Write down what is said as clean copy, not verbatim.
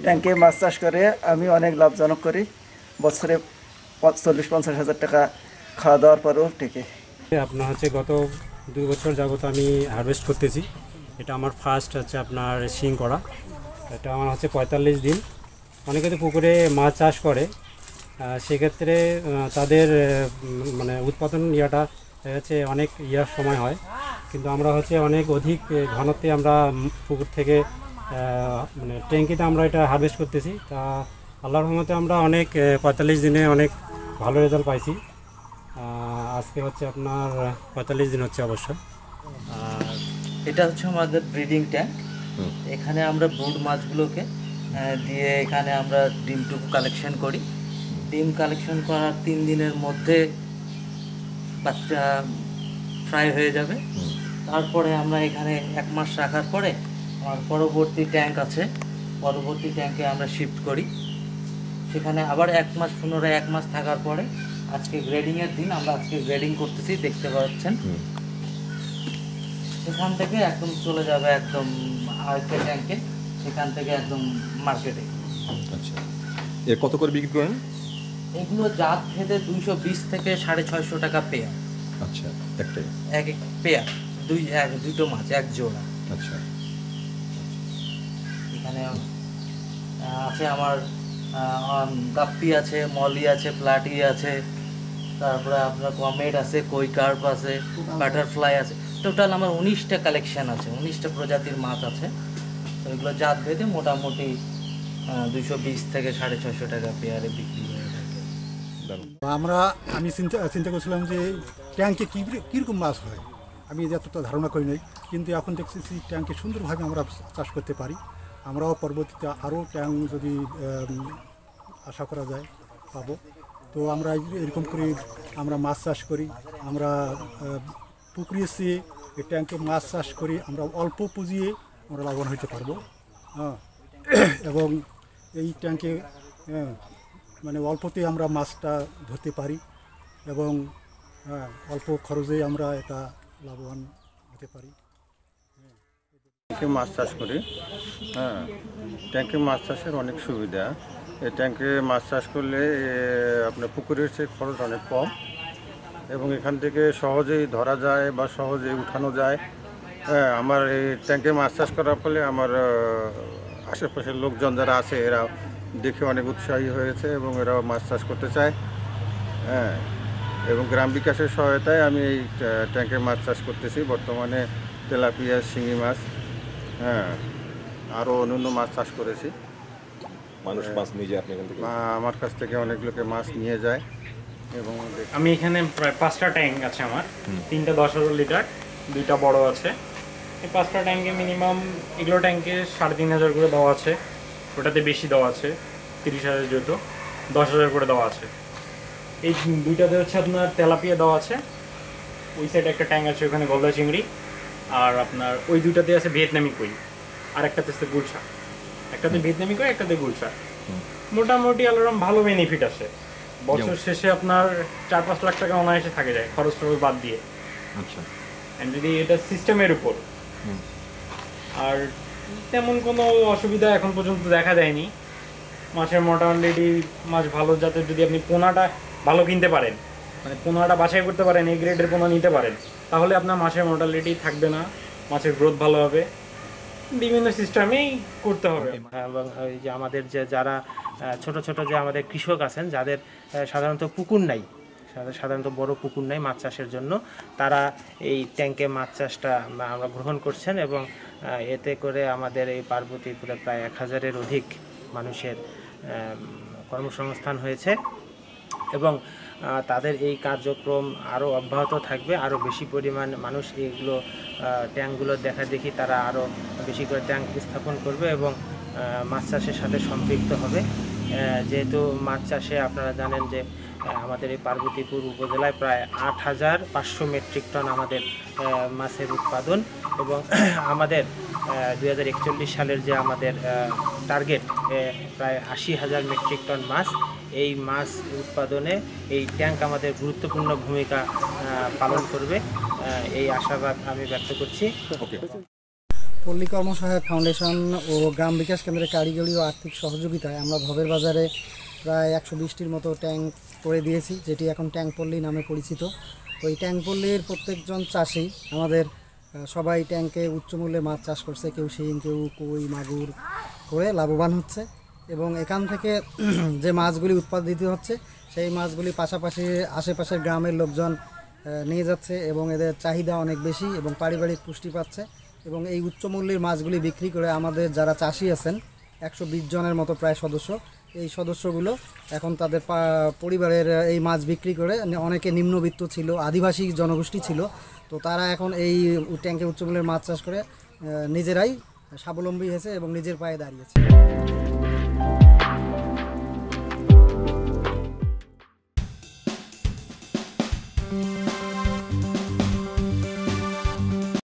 ট্যাঙ্কে মাছ চাষ করে আমি অনেক লাভজনক করি। বছরে 40-50 হাজার টাকা খাওয়া দাওয়ার পরেও টেকে। আপনার হচ্ছে গত 2 বছর যাবত আমি হারভেস্ট করতেছি। এটা আমার ফার্স্ট হচ্ছে আপনার শিং করা। এটা আমার হচ্ছে 45 দিন। অনেকে তো পুকুরে মাছ চাষ করে, সেক্ষেত্রে তাদের মানে উৎপাদন হচ্ছে অনেক সময় হয়, কিন্তু আমরা হচ্ছে অনেক অধিক ঘনত্বে আমরা পুকুর থেকে মানে ট্যাঙ্কিতে আমরা এটা হারভেস্ট করতেছি। তা আল্লাহর রহমতে আমরা অনেক 45 দিনে অনেক ভালো রেজাল্ট পাইছি। আজকে হচ্ছে আপনার 45 দিন হচ্ছে অবশ্য। আর এটা হচ্ছে আমাদের ব্রিডিং ট্যাঙ্ক। এখানে আমরা ব্রুড মাছগুলোকে দিয়ে এখানে আমরা ডিমটুকু কালেকশন করি। ডিম কালেকশন করার 3 দিনের মধ্যে বাচ্চা ফ্রাই হয়ে যাবে। তারপরে আমরা এখানে 1 মাস রাখার পরে আমার পরবর্তী ট্যাঙ্ক আছে, পরবর্তী ট্যাঙ্কে আমরা শিফট করি। সেখানে আবার 1 মাস, পুনরায় 1 মাস থাকার পরে আজকে গ্রেডিংয়ের দিন, আমরা আজকে গ্রেডিং করতেছি, দেখতে পাচ্ছেন। সেখান থেকে একদম চলে যাবে একদম আরেকটা ট্যাঙ্কে, সেখান থেকে একদম মার্কেটে। আচ্ছা, এর কত করে বিক্রি করেন? এগুলো জাত ভেদে 220 থেকে 650 টাকা পেয়ার। আচ্ছা, একটাই এক পেয়ার, দুটো মাছ, এক জোড়া। আচ্ছা, এখানে আছে আমার গাপ্পি আছে, মলি আছে, প্লাটি আছে, তারপরে আপনার কমেট আছে, কই কার্প আছে, বাটারফ্লাই আছে। টোটাল আমার 19টা কালেকশন আছে, 19টা প্রজাতির মাছ আছে। তো এগুলো জাত ভেদে মোটামুটি 220 থেকে 650 টাকা পেয়ারে বিক্রি হয়ে থাকে। আমি চিন্তা করছিলাম যে ট্যাঙ্কে কীরকম মাছ হয়, আমি যতটা ধারণা করি নাই, কিন্তু এখন দেখতেছি ট্যাঙ্কে সুন্দরভাবে আমরা চাষ করতে পারি। আমরাও পরবর্তীতে আরও ট্যাঙ্ক যদি আশা করা যায় পাবো। তো আমরা এরকম করে আমরা মাছ চাষ করি, আমরা পুকুরে এসে এই ট্যাঙ্কে মাছ চাষ করি, আমরা অল্প পুঁজিয়ে আমরা লাভবান হতে পারবো। হ্যাঁ, এবং এই ট্যাঙ্কে মানে অল্পতে আমরা মাছটা ধরতে পারি এবং অল্প খরচে আমরা এটা লাভবান হতে পারি। ট্যাঙ্কে মাছ চাষ করি। হ্যাঁ, ট্যাঙ্কে মাছ চাষের অনেক সুবিধা। এই ট্যাঙ্কে মাছ চাষ করলে আপনার পুকুরের চেয়ে খরচ অনেক কম এবং এখান থেকে সহজেই ধরা যায় বা সহজেই উঠানো যায়। হ্যাঁ, আমার এই ট্যাঙ্কে মাছ চাষ করার ফলে আমার আশেপাশের লোকজন যারা আছে এরা দেখে অনেক উৎসাহী হয়েছে এবং এরাও মাছ চাষ করতে চায়। হ্যাঁ, এবং গ্রাম বিকাশের সহায়তায় আমি এই ট্যাঙ্কে মাছ চাষ করতেছি। বর্তমানে তেলাপিয়া, শিঙি মাছ, হ্যাঁ, আরও অন্যান্য মাছ চাষ করেছি। মানুষ মাছ নিয়ে যায় আপনি এখান থেকে? আমার কাছ থেকে অনেক লোকে মাছ নিয়ে যায়। এবং আমি এখানে প্রায় 5টা ট্যাঙ্ক আছে আমার, 3টা 10,000 লিটার, 2টা বড় আছে। এই 5টা ট্যাঙ্কে মিনিমাম, এগুলো ট্যাঙ্কে 3,500 করে দেওয়া আছে, ওটাতে বেশি দেওয়া আছে 30,000, যেহেতু 10,000 করে দেওয়া আছে। এই 2টাতে হচ্ছে আপনার তেলাপিয়া দেওয়া আছে, ওই সাইডে একটা ট্যাঙ্ক আছে ওখানে গলদা চিংড়ি, আর আপনার ওই 2টাতে আছে ভিয়েতনামি কই, আর একটাতে আছে গুলশা। একটাতে ভিয়েতনামি কই, একটাতে গুলশা। মোটামুটি আলাদা ভালো বেনিফিট আছে। বছর শেষে আপনার 4-5 লাখ টাকা অনায়াসে থাকে যায়, খরচ বাদ দিয়ে। আচ্ছা, যদি এটা সিস্টেমের উপর, আর তেমন কোনো অসুবিধা এখন পর্যন্ত দেখা যায়নি। মাছের মোটামুটি মাছ ভালো জাতের, যদি আপনি পোনাটা ভালো কিনতে পারেন, মানে পোনাটা বাছাই করতে পারেন, এই গ্রেডের পোনা নিতে পারেন, তাহলে আপনার মাছের মোটালিটি থাকবে না, মাছের গ্রোথ ভালো হবে। বিভিন্ন সিস্টেমেই করতে হবে। এবং ওই যে আমাদের যারা ছোট ছোট যে আমাদের কৃষক আছেন, যাদের সাধারণত পুকুর নাই, সাধারণত বড় পুকুর নাই মাছ চাষের জন্য, তারা এই ট্যাঙ্কে মাছ চাষটা আমরা গ্রহণ করছেন এবং এতে করে আমাদের এই পার্বতীপুরে প্রায় 1000-এর অধিক মানুষের কর্মসংস্থান হয়েছে এবং তাদের এই কার্যক্রম আরও অব্যাহত থাকবে। আরও বেশি পরিমাণ মানুষ এইগুলো ট্যাঙ্কগুলো দেখা দেখি তারা আরও বেশি করে ট্যাঙ্ক স্থাপন করবে এবং মাছ চাষের সাথে সম্পৃক্ত হবে। যেহেতু মাছ চাষে আপনারা জানেন যে আমাদের এই পার্বতীপুর উপজেলায় প্রায় 8,500 মেট্রিক টন আমাদের মাছের উৎপাদন এবং আমাদের 2041 সালের যে আমাদের টার্গেট প্রায় 80,000 মেট্রিক টন মাছ, এই মাছ উৎপাদনে এই ট্যাঙ্ক আমাদের গুরুত্বপূর্ণ ভূমিকা পালন করবে, এই আশাবাদ আমি ব্যক্ত করছি। পল্লী কর্মসহায়ক ফাউন্ডেশন ও গ্রাম বিকাশ কেন্দ্রের কারিগরি ও আর্থিক সহযোগিতায় আমরা ভবের বাজারে প্রায় 120টির মতো ট্যাঙ্ক করে দিয়েছি, যেটি এখন ট্যাঙ্ক পল্লী নামে পরিচিত। ওই ট্যাঙ্ক পল্লীর প্রত্যেকজন চাষি আমাদের সবাই ট্যাঙ্কে উচ্চমূল্যে মাছ চাষ করছে, কেউ শিং, কেউ কই, মাগুর করে লাভবান হচ্ছে। এবং এখান থেকে যে মাছগুলি উৎপাদিত হচ্ছে সেই মাছগুলি পাশাপাশি আশেপাশের গ্রামের লোকজন নিয়ে যাচ্ছে এবং এদের চাহিদা অনেক বেশি এবং পারিবারিক পুষ্টি পাচ্ছে। এবং এই উচ্চমূল্যের মাছগুলি বিক্রি করে আমাদের যারা চাষি আছেন 120 জনের মতো প্রায় সদস্য, এই সদস্যগুলো এখন তাদের পরিবারের এই মাছ বিক্রি করে, অনেকে নিম্নবিত্ত ছিল, আদিবাসী জনগোষ্ঠী ছিল, তো তারা এখন এই ট্যাঙ্কে উচ্চমূল্যের মাছ চাষ করে নিজেরাই স্বাবলম্বী হয়েছে এবং নিজের পায়ে দাঁড়িয়েছে।